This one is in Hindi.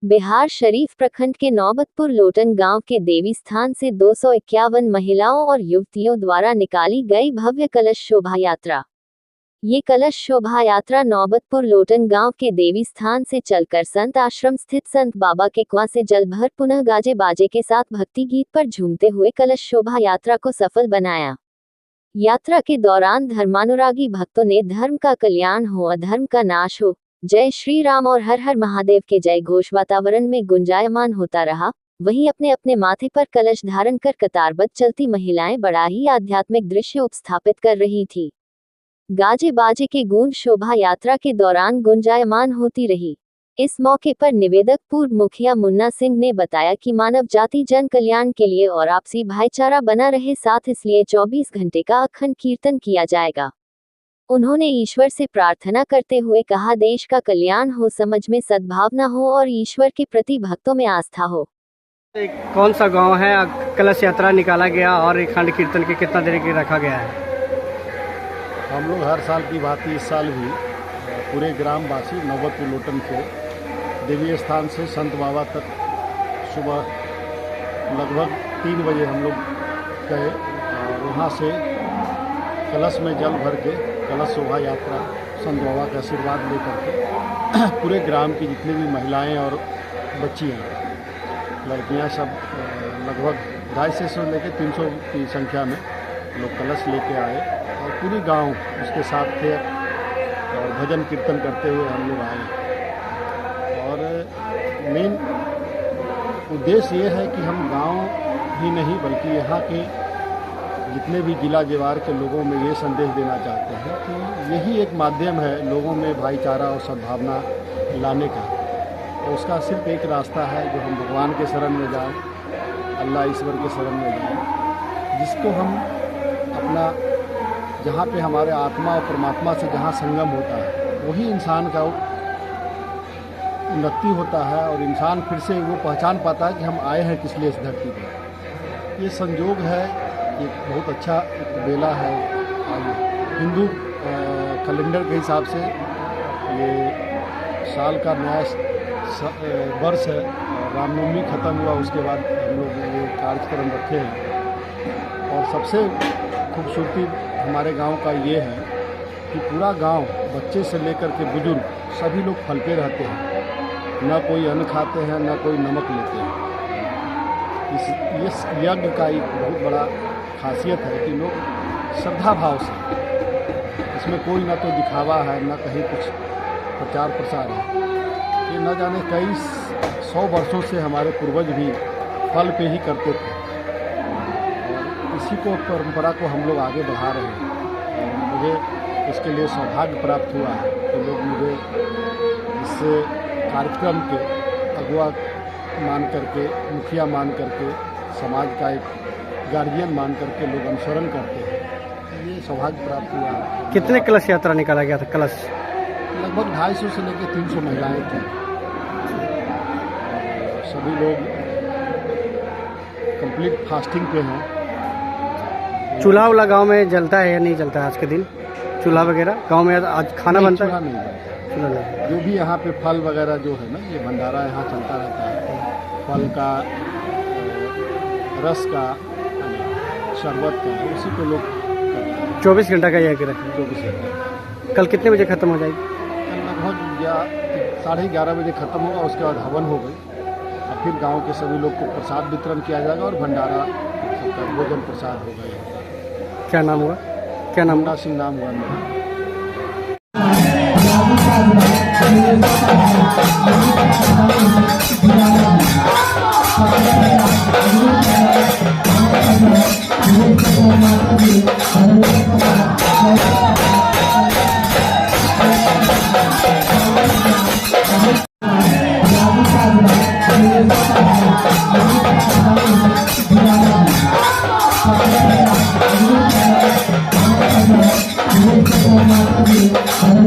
बिहार शरीफ प्रखंड के नौबतपुर लोटन गांव के देवी स्थान से 251 महिलाओं और युवतियों द्वारा निकाली गई भव्य कलश शोभा यात्रा। ये कलश शोभा यात्रा नौबतपुर लोटन गांव के देवी स्थान से चलकर संत आश्रम स्थित संत बाबा के कुआं से जल भर पुनः गाजे बाजे के साथ भक्ति गीत पर झूमते हुए कलश शोभा यात्रा को सफल बनाया। यात्रा के दौरान धर्मानुरागी भक्तों ने धर्म का कल्याण हो अधर्म का नाश हो, जय श्री राम और हर हर महादेव के जय घोष वातावरण में गुंजायमान होता रहा। वहीं अपने अपने माथे पर कलश धारण कर कतारबद्ध चलती महिलाएं बड़ा ही आध्यात्मिक दृश्य उपस्थापित कर रही थी। गाजे बाजे के गूंज शोभा यात्रा के दौरान गुंजायमान होती रही। इस मौके पर निवेदक पूर्व मुखिया मुन्ना सिंह ने बताया कि मानव जाति जन कल्याण के लिए और आपसी भाईचारा बना रहे, साथ इसलिए 24 घंटे का अखंड कीर्तन किया जाएगा। उन्होंने ईश्वर से प्रार्थना करते हुए कहा, देश का कल्याण हो, समाज में सद्भावना हो और ईश्वर के प्रति भक्तों में आस्था हो। कौन सा गांव है, कलश यात्रा निकाला गया और अखंड कीर्तन के कितना देर के रखा गया है? हम लोग हर साल की भांति इस साल भी पूरे ग्रामवासी नौबतपुर लोटन के देवी स्थान से संत बाबा तक सुबह लगभग 3 बजे हम लोग गए और वहाँ से कलश में जल भर के कलश शोभा यात्रा संत बाबा का आशीर्वाद लेकर के पूरे ग्राम की जितनी भी महिलाएं और बच्चियां, लड़कियां सब लगभग 250 से लेकर 300 की संख्या में लोग कलश लेके आए और पूरी गांव उसके साथ थे और भजन कीर्तन करते हुए हम लोग आए। और मेन उद्देश्य ये है कि हम गांव ही नहीं बल्कि यहाँ के जितने भी जिला जेवार के लोगों में ये संदेश देना चाहते हैं कि यही एक माध्यम है लोगों में भाईचारा और सद्भावना लाने का। तो उसका सिर्फ एक रास्ता है जो हम भगवान के शरण में जाएं, अल्लाह ईश्वर के शरण में जाएं, जिसको हम अपना जहाँ पे हमारे आत्मा और परमात्मा से जहाँ संगम होता है वही इंसान का उन्नति होता है और इंसान फिर से वो पहचान पाता है कि हम आए हैं किस लिए इस धरती पर। ये संयोग है, एक बहुत अच्छा एक बेला है। हिंदू कैलेंडर के हिसाब से ये साल का नया वर्ष है और रामनवमी ख़त्म हुआ, उसके बाद हम लोग ये कार्यक्रम रखे हैं। और सबसे खूबसूरती हमारे गांव का ये है कि पूरा गांव बच्चे से लेकर के बुजुर्ग सभी लोग फल पे रहते हैं, न कोई अन्न खाते हैं न कोई नमक लेते हैं। इस यज्ञ का एक बहुत बड़ा खासियत है कि लोग श्रद्धा भाव से, इसमें कोई ना तो दिखावा है न कहीं कुछ प्रचार प्रसार है। ये न जाने कई 100 वर्षों से हमारे पूर्वज भी फल पे ही करते थे और इसी को परंपरा को हम लोग आगे बढ़ा रहे हैं। और मुझे इसके लिए सौभाग्य प्राप्त हुआ है कि लोग मुझे इस कार्यक्रम के अगुवा मान करके, मुखिया मान करके, समाज का एक गार्जियन मान करके लोग अनुसरण करते हैं। ये सौभाग्य प्राप्त हुआ है। कितने कलश यात्रा निकाला गया था? कलश लगभग 250 से लेकर 300 महिलाएं थी। सभी लोग कंप्लीट फास्टिंग पे हैं। चूल्हा वाला गाँव में जलता है या नहीं जलता है आज के दिन? चूल्हा वगैरह गांव में आज खाना बनता है? नहीं बनता। जो भी यहाँ पे फल वगैरह जो है ना, ये भंडारा यहाँ चलता रहता है। फल का, रस का, शरबत का, उसी को लोग 24 घंटा का यज्ञ रखें। 24 घंटा। कल कितने बजे ख़त्म हो जाएगी? लगभग 11:30 बजे ख़त्म होगा, उसके बाद हवन हो गई और फिर गांव के सभी लोग को प्रसाद वितरण किया जाएगा और भंडारा सबका भोजन प्रसाद होगा। क्या नाम हुआ? क्या नाम? मुन्ना सिंह नाम हुआ मेरा। Thank you.